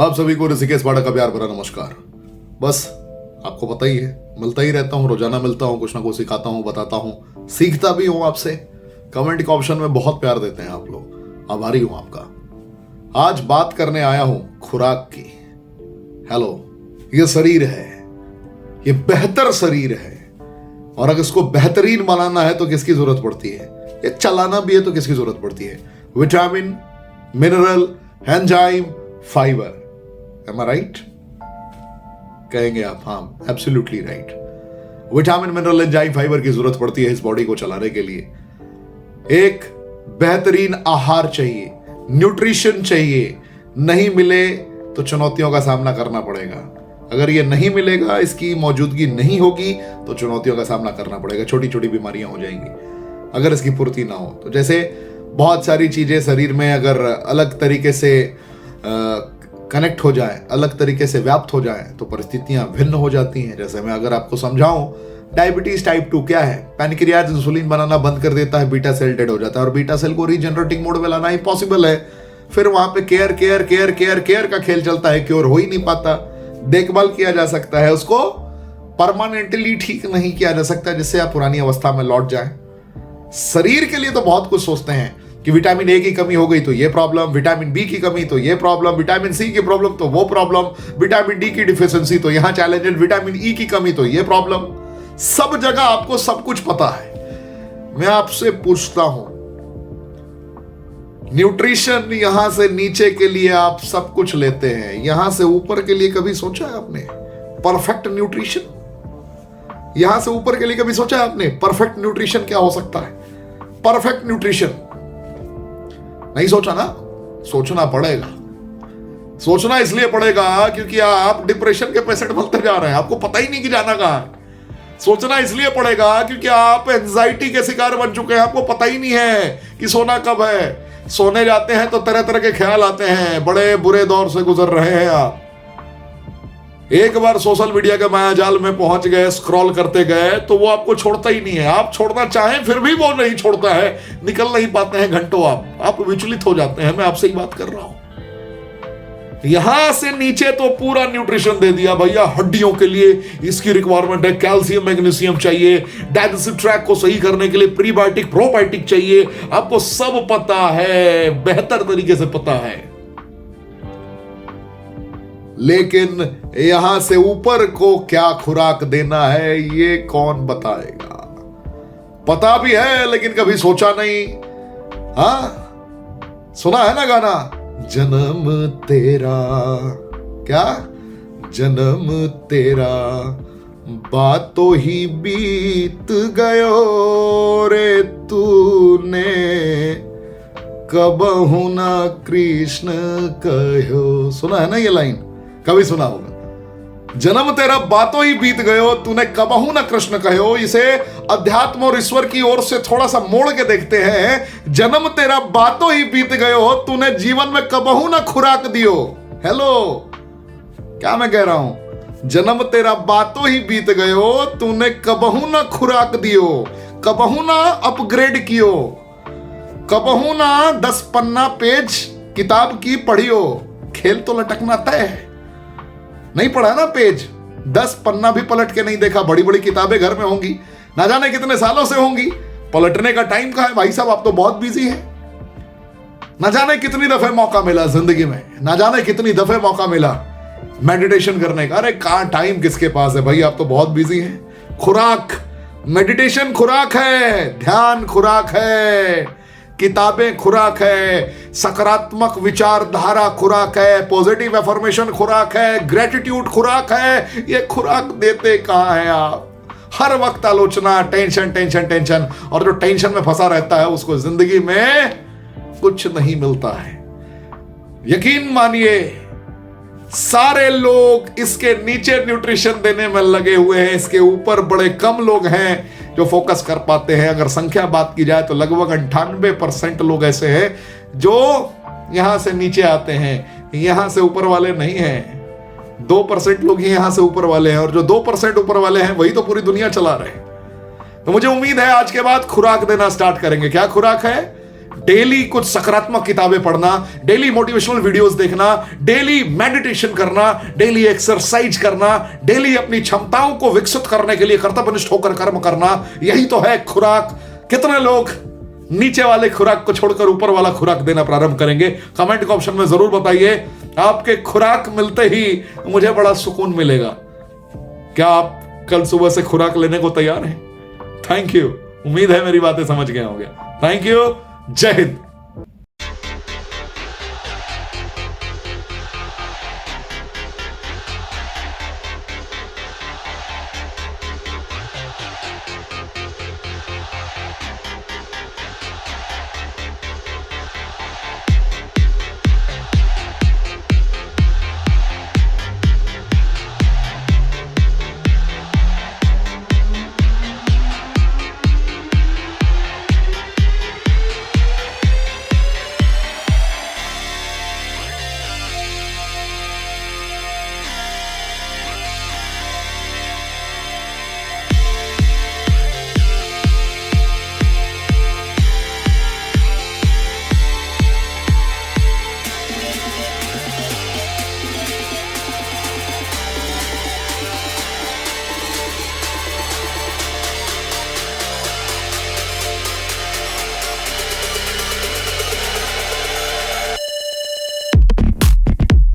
आप सभी को ऋषिकेश वाड़ा का प्यार भरा नमस्कार। बस आपको पता ही है, मिलता ही रहता हूँ, रोजाना मिलता हूँ, कुछ ना कुछ सिखाता हूँ, बताता हूँ, सीखता भी हूँ आपसे। कमेंट के ऑप्शन में बहुत प्यार देते हैं आप लोग, आभारी हूँ आपका। आज बात करने आया हूँ खुराक की। हेलो, ये शरीर है, ये बेहतर शरीर है, और अगर इसको बेहतरीन बनाना है तो किसकी जरूरत पड़ती है? ये चलाना भी है तो किसकी जरूरत पड़ती है? Vitamin, mineral, enzyme, fibre. Am I right? कहेंगे आप, हाँ, absolutely right. Vitamin, mineral, enzyme, fibre की जरूरत पड़ती है इस बॉडी को चलाने के लिए। एक बेहतरीन आहार चाहिए, न्यूट्रिशन चाहिए। नहीं मिले तो चुनौतियों का सामना करना पड़ेगा। अगर ये नहीं मिलेगा, इसकी मौजूदगी नहीं होगी तो चुनौतियों का सामना करना पड़ेगा। छोटी छोटी बीमारियां हो जाएंगी अगर इसकी पूर्ति ना हो तो। जैसे बहुत सारी चीजें शरीर में अगर अलग तरीके से कनेक्ट हो जाए, अलग तरीके से व्याप्त हो जाए तो परिस्थितियां भिन्न हो जाती हैं। जैसे मैं अगर आपको समझाऊं, डायबिटीज टाइप 2 क्या है? पैनक्रियाज इंसुलिन बनाना बंद कर देता है, बीटा सेल डेड हो जाता है, और बीटा सेल को रीजनरेटिंग मोड में लाना इम्पॉसिबल है। फिर वहां पे care care care care care का खेल चलता है, क्योर हो ही नहीं पाता। देखभाल किया जा सकता है, उसको परमानेंटली ठीक नहीं किया जा सकता जिससे आप पुरानी अवस्था में लौट जाए। शरीर के लिए तो बहुत कुछ सोचते हैं कि विटामिन ए की कमी हो गई तो ये प्रॉब्लम, विटामिन बी की कमी तो ये प्रॉब्लम, विटामिन सी की प्रॉब्लम तो वो प्रॉब्लम, विटामिन डी की डिफिशियंसी तो यहां चैलेंज, विटामिन ई की कमी तो ये प्रॉब्लम। सब जगह आपको सब कुछ पता है। मैं आपसे पूछता हूं, न्यूट्रिशन यहां से नीचे के लिए आप सब कुछ लेते हैं, यहां से ऊपर के लिए कभी सोचा है आपने? Perfect nutrition. यहां से ऊपर के लिए कभी सोचा है आपने? परफेक्ट न्यूट्रिशन क्या हो सकता है? परफेक्ट न्यूट्रिशन नहीं सोचा ना? सोचना पड़ेगा। सोचना इसलिए पड़ेगा क्योंकि आप डिप्रेशन के पेशेंट बनते जा रहे हैं, आपको पता ही नहीं कि जाना कहां है। सोचना इसलिए पड़ेगा क्योंकि आप एंजाइटी के शिकार बन चुके हैं, आपको पता ही नहीं है कि सोना कब है। सोने जाते हैं तो तरह तरह के ख्याल आते हैं, बड़े बुरे दौर से गुजर रहे हैं आप। एक बार सोशल मीडिया के मायाजाल में पहुंच गए, स्क्रॉल करते गए तो वो आपको छोड़ता ही नहीं है। आप छोड़ना चाहें फिर भी वो नहीं छोड़ता है, निकल नहीं पाते हैं घंटों। आप विचलित हो जाते हैं। मैं आपसे ही बात कर रहा हूं। यहां से नीचे तो पूरा न्यूट्रिशन दे दिया भैया। हड्डियों के लिए इसकी रिक्वायरमेंट है, कैल्शियम, मैग्नीशियम चाहिए, डाइजेस्टिव ट्रैक को सही करने के लिए प्रीबायोटिक, प्रोबायोटिक चाहिए। आपको सब पता है, बेहतर तरीके से पता है। लेकिन यहां से ऊपर को क्या खुराक देना है ये कौन बताएगा? पता भी है लेकिन कभी सोचा नहीं। हाँ, सुना है ना गाना, जन्म तेरा, क्या जन्म तेरा बातों ही बीत गयो रे तूने, कबहु ना कृष्ण कहो। सुना है ना ये लाइन? कभी सुना होगा। जन्म तेरा बातों ही बीत गयो, तूने कबहू न कृष्ण कहो। इसे अध्यात्म और ईश्वर की ओर से थोड़ा सा मोड़ के देखते हैं। जन्म तेरा बातों ही बीत गयो, तूने जीवन में कबहू न खुराक दियो। हेलो, क्या मैं कह रहा हूं? जन्म तेरा बातों ही बीत गयो, तूने कबहू न खुराक दियो, कबहू ना अपग्रेड कियो, कबहू ना 10 पन्ना पेज किताब की पढ़ियो। खेल तो लटकना तय है। नहीं पढ़ा ना पेज, 10 पन्ना भी पलट के नहीं देखा। बड़ी बड़ी किताबें घर में होंगी, ना जाने कितने सालों से होंगी। पलटने का टाइम कहां है भाई साहब? आप तो बहुत बिजी हैं। ना जाने कितनी दफे मौका मिला जिंदगी में, ना जाने कितनी दफे मौका मिला मेडिटेशन करने का। अरे कहां टाइम किसके पास है भाई? आप तो बहुत बिजी हैं। खुराक, मेडिटेशन खुराक है, ध्यान खुराक है, किताबें खुराक है, सकारात्मक विचारधारा खुराक है, पॉजिटिव एफर्मेशन खुराक है, ग्रेटिट्यूड खुराक है। ये खुराक देते कहां है आप? हर वक्त आलोचना, टेंशन टेंशन टेंशन, और जो टेंशन में फंसा रहता है उसको जिंदगी में कुछ नहीं मिलता है। यकीन मानिए, सारे लोग इसके नीचे न्यूट्रिशन देने में लगे हुए हैं, इसके ऊपर बड़े कम लोग हैं जो फोकस कर पाते हैं। अगर संख्या बात की जाए तो लगभग 98% लोग ऐसे हैं जो यहां से नीचे आते हैं, यहां से ऊपर वाले नहीं हैं। 2% लोग ही यहां से ऊपर वाले हैं, और जो 2% ऊपर वाले हैं वही तो पूरी दुनिया चला रहे हैं। तो मुझे उम्मीद है आज के बाद खुराक देना स्टार्ट करेंगे। क्या खुराक है? डेली कुछ सकारात्मक किताबें पढ़ना, डेली मोटिवेशनल वीडियोस देखना, डेली मेडिटेशन करना, डेली एक्सरसाइज करना, डेली अपनी क्षमताओं को विकसित करने के लिए कर्तव्यनिष्ठ होकर कर्म करना, यही तो है खुराक। कितने लोग नीचे वाले खुराक को छोड़कर ऊपर वाला खुराक देना प्रारंभ करेंगे? कमेंट के ऑप्शन में जरूर बताइए। आपके खुराक मिलते ही मुझे बड़ा सुकून मिलेगा। क्या आप कल सुबह से खुराक लेने को तैयार हैं? Thank you. उम्मीद है मेरी बातें समझ गए होंगे। Thank you. जय हिंद।